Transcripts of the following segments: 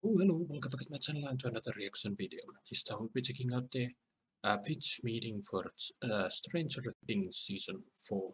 Oh, hello, welcome back to my channel and to another reaction video. This time we'll be checking out the pitch meeting for Stranger Things Season 4.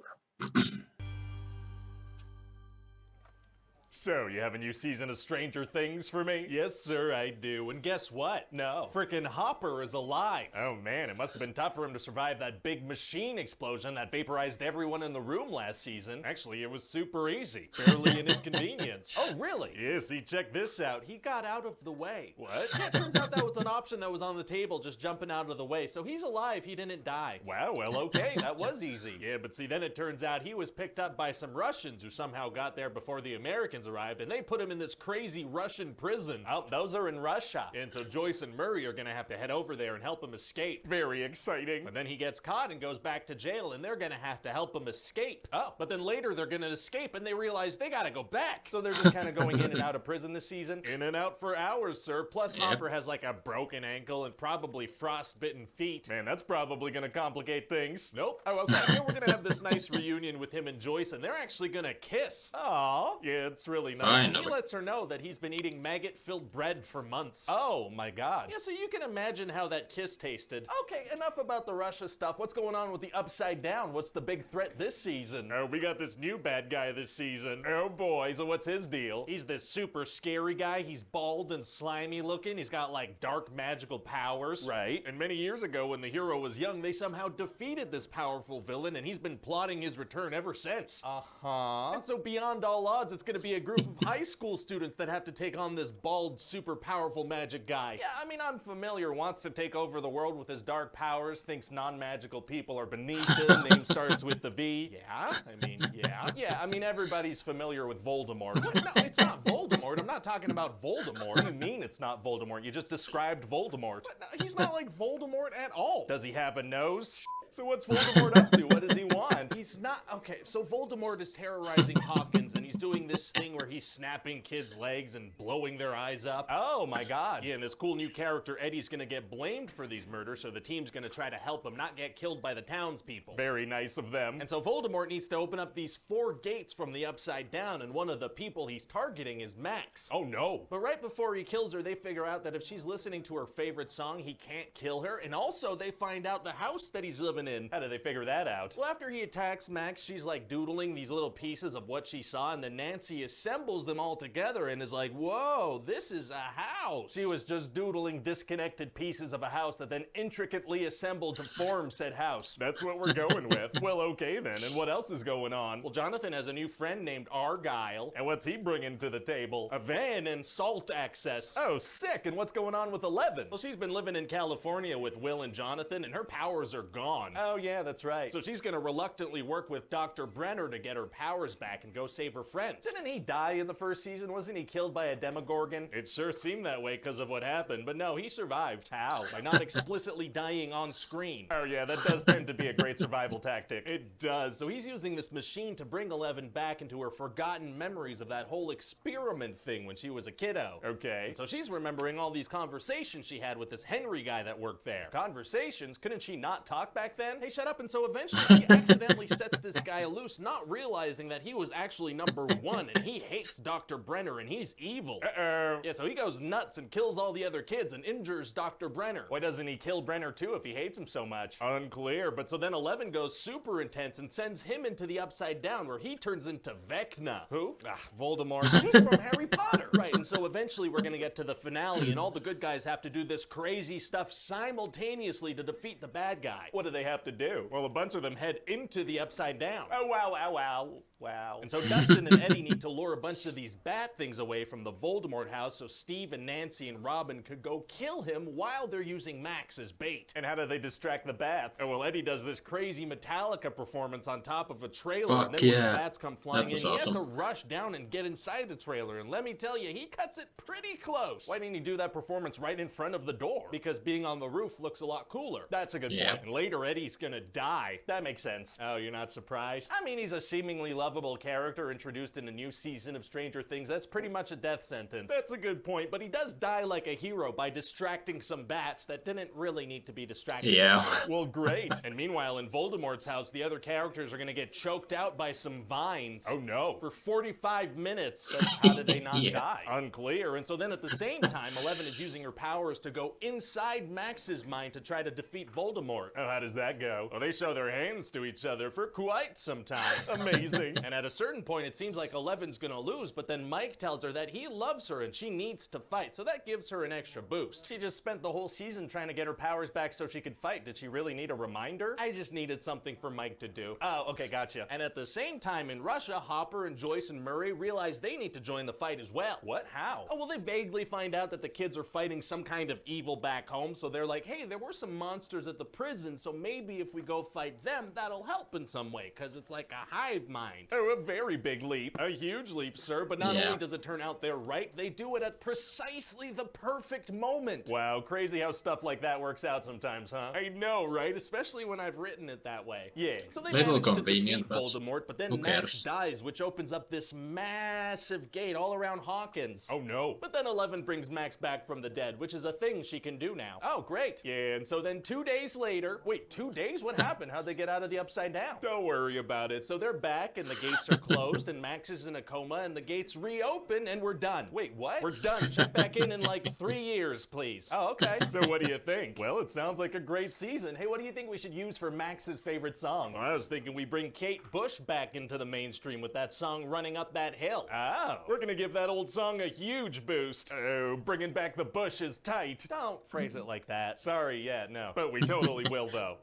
So, you have a new season of Stranger Things for me? Yes, sir, I do. And guess what? No. Frickin' Hopper is alive. Oh man, it must have been tough for him to survive that big machine explosion that vaporized everyone in the room last season. Actually, it was super easy. Barely an inconvenience. Oh, really? Yeah, see, check this out. He got out of the way. What? Yeah, it turns out that was an option that was on the table, just jumping out of the way. So he's alive, he didn't die. Wow, well, okay, that was easy. Yeah, but see, then it turns out he was picked up by some Russians who somehow got there before the Americans arrived, and they put him in this crazy Russian prison. Oh, those are in Russia. And so Joyce and Murray are gonna have to head over there and help him escape. Very exciting. But then he gets caught and goes back to jail, and they're gonna have to help him escape. Oh, but then later they're gonna escape, and they realize they gotta go back. So they're just kind of going in and out of prison this season. In and out for hours, sir. Plus Hopper has like a broken ankle and probably frostbitten feet. Man, that's probably gonna complicate things. Nope. Oh, okay. So we're gonna have this nice reunion with him and Joyce, and they're actually gonna kiss. Aww. Yeah, it's really nice. He lets her know that he's been eating maggot-filled bread for months. Oh my god. Yeah, so you can imagine how that kiss tasted. Okay, enough about the Russia stuff. What's going on with the Upside Down? What's the big threat this season? Oh, we got this new bad guy this season. Oh boy, so what's his deal? He's this super scary guy. He's bald and slimy looking. He's got like dark magical powers. Right. And many years ago when the hero was young, they somehow defeated this powerful villain, and he's been plotting his return ever since. Uh-huh. And so beyond all odds, it's gonna be a group of high school students that have to take on this bald, super powerful magic guy. Yeah, I mean, I'm familiar, wants to take over the world with his dark powers, thinks non-magical people are beneath him, name starts with the V. Yeah, I mean, yeah. Yeah, I mean, everybody's familiar with Voldemort. No, it's not Voldemort. I'm not talking about Voldemort. What do you mean it's not Voldemort? You just described Voldemort. But no, he's not like Voldemort at all. Does he have a nose? So what's Voldemort up to? What does he want? He's not, okay, so Voldemort is terrorizing Hawkins, and he's doing this thing where he's snapping kids' legs and blowing their eyes up. Oh my god. Yeah, and this cool new character, Eddie's gonna get blamed for these murders, so the team's gonna try to help him not get killed by the townspeople. Very nice of them. And so Voldemort needs to open up these 4 gates from the Upside Down, and one of the people he's targeting is Max. Oh no. But right before he kills her, they figure out that if she's listening to her favorite song, he can't kill her, and also they find out the house that he's living in. How do they figure that out? Well, after he attacks Max, she's like doodling these little pieces of what she saw, and then Nancy assembles them all together and is like, whoa, this is a house. She was just doodling disconnected pieces of a house that then intricately assembled to form said house. That's what we're going with. Well, okay then, and what else is going on? Well, Jonathan has a new friend named Argyle, and what's he bringing to the table? A van and salt access. Oh, sick, and what's going on with Eleven? Well, she's been living in California with Will and Jonathan, and her powers are gone. Oh yeah, that's right. So she's gonna reluctantly work with Dr. Brenner to get her powers back and go save her friends. Didn't he die in the first season? Wasn't he killed by a Demogorgon? It sure seemed that way because of what happened, but no, he survived. How? By not explicitly dying on screen. Oh yeah, that does tend to be a great survival tactic. It does. So he's using this machine to bring Eleven back into her forgotten memories of that whole experiment thing when she was a kiddo. Okay. And so she's remembering all these conversations she had with this Henry guy that worked there. Conversations? Couldn't she not talk back then? Hey, shut up. And so eventually she accidentally sets this guy loose, not realizing that he was actually number 1 and he hates Dr. Brenner and he's evil. Uh-oh. Yeah, so he goes nuts and kills all the other kids and injures Dr. Brenner. Why doesn't he kill Brenner too if he hates him so much? Unclear, but so then Eleven goes super intense and sends him into the Upside Down where he turns into Vecna. Who? Ah, Voldemort. He's from Harry Potter. Right, and so eventually we're gonna get to the finale and all the good guys have to do this crazy stuff simultaneously to defeat the bad guy. What do they have to do? Well, a bunch of them head into the Upside Down. Oh, wow, wow, wow, wow. And so Dustin and Eddie need to lure a bunch of these bat things away from the Voldemort house so Steve and Nancy and Robin could go kill him while they're using Max as bait. And how do they distract the bats? Oh, well, Eddie does this crazy Metallica performance on top of a trailer, and then when the bats come flying in, he has to rush down and get inside the trailer, and let me tell you, he cuts it pretty close. Why didn't he do that performance right in front of the door? Because being on the roof looks a lot cooler. That's a good point. And later, Eddie's gonna die. That makes sense. Oh, you're not surprised? I mean, he's a seemingly lovable character introduced in a new season of Stranger Things. That's pretty much a death sentence. That's a good point, but he does die like a hero by distracting some bats that didn't really need to be distracted. Yeah. Well, great. And meanwhile, in Voldemort's house, the other characters are gonna get choked out by some vines. Oh no. For 45 minutes. How did they not die? Unclear. And so then at the same time, Eleven is using her powers to go inside Max's mind to try to defeat Voldemort. Oh, how does that go? Well, they show their hands to each other for quite some time. Amazing. And at a certain point, it seems like Eleven's gonna lose, but then Mike tells her that he loves her and she needs to fight, so that gives her an extra boost. She just spent the whole season trying to get her powers back so she could fight. Did she really need a reminder? I just needed something for Mike to do. Oh, okay, gotcha. And at the same time in Russia, Hopper and Joyce and Murray realize they need to join the fight as well. What? How? Oh, well, they vaguely find out that the kids are fighting some kind of evil back home, so they're like, hey, there were some monsters at the prison, so maybe if we go fight them, that'll help in some way, because it's like a hive mind. Oh, a very big leap. A huge leap, sir, but not only does it turn out they're right, they do it at precisely the perfect moment. Wow, crazy how stuff like that works out sometimes, huh? I know, right? Especially when I've written it that way. Yeah. So they manage to defeat Voldemort, but then Max dies, which opens up this massive gate all around Hawkins. Oh no. But then Eleven brings Max back from the dead, which is a thing she can do now. Oh, great. Yeah, and so then 2 days later, wait, 2 days? What happened? How'd they get out of the Upside Down? Don't worry about it. So they're back and the gates are closed and Max is in a coma and the gates reopen and we're done. Wait, what? We're done. Check back in like 3 years, please. Oh, okay. So what do you think? Well, it sounds like a great season. Hey, what do you think we should use for Max's favorite song? Well, I was thinking we bring Kate Bush back into the mainstream with that song Running Up That Hill. Oh. We're gonna give that old song a huge boost. Oh, bringing back the Bush is tight. Don't phrase it like that. Sorry, yeah, no. But we totally will, though.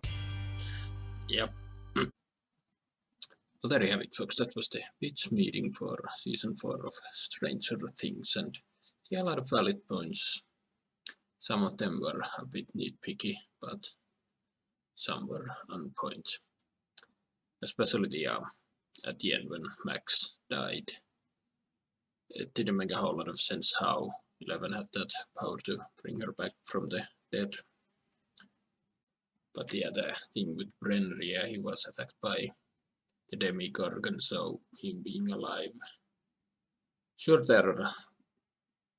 Yep. Well, there you have it, folks. That was the pitch meeting for season 4 of Stranger Things, and yeah, a lot of valid points. Some of them were a bit nitpicky, but some were on point. Especially the at the end when Max died. It didn't make a whole lot of sense how Eleven had that power to bring her back from the dead. But yeah, the thing with Brenner, yeah, he was attacked by the Demogorgon, so him being alive. Sure, there are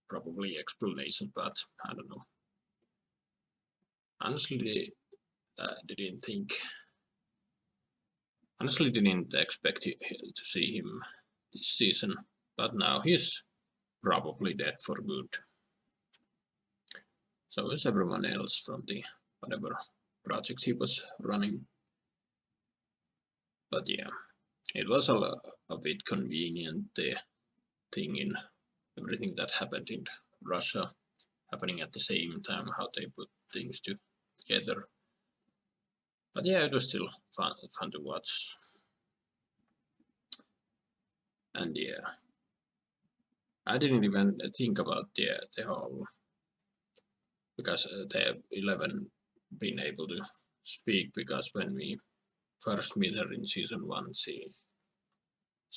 probably explanations, but I don't know. Honestly, didn't expect to see him this season, but now he's probably dead for good. So is everyone else from the whatever project he was running. But yeah, it was a bit convenient, the thing in everything that happened in Russia happening at the same time, how they put things together. But yeah, it was still fun to watch. And yeah, I didn't even think about the whole, because the 11 been able to speak, because when we first meet her in season 1, she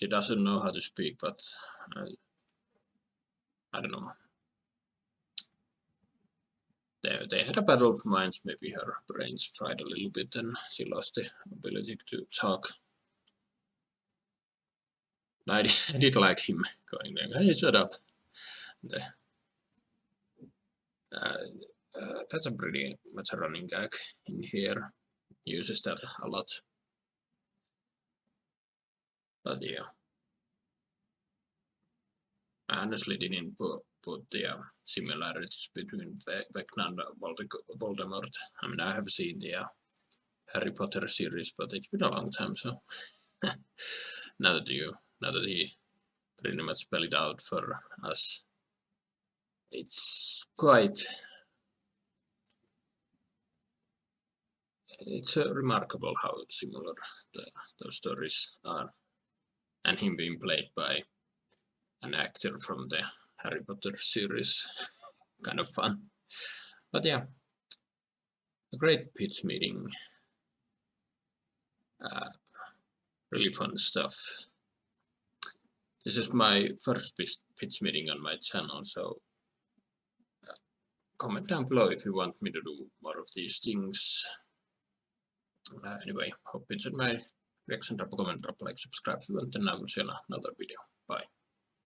doesn't know how to speak, but I don't know. They had a battle of minds. Maybe her brains fried a little bit and she lost the ability to talk. I did like him going like, hey, shut up. That's a pretty much a running gag in here. He uses that a lot. But yeah, I honestly didn't put the similarities between Vecna and Voldemort. I mean, I have seen the Harry Potter series, but it's been a long time, so now that he pretty much spelled it out for us, it's remarkable how similar those stories are, and him being played by an actor from the Harry Potter series, kind of fun. But yeah, a great pitch meeting, really fun stuff. This is my first pitch meeting on my channel, so comment down below if you want me to do more of these things. Anyway, hope you enjoyed my reaction, drop a comment, drop a like, subscribe if you want, and I will see you in another video. Bye.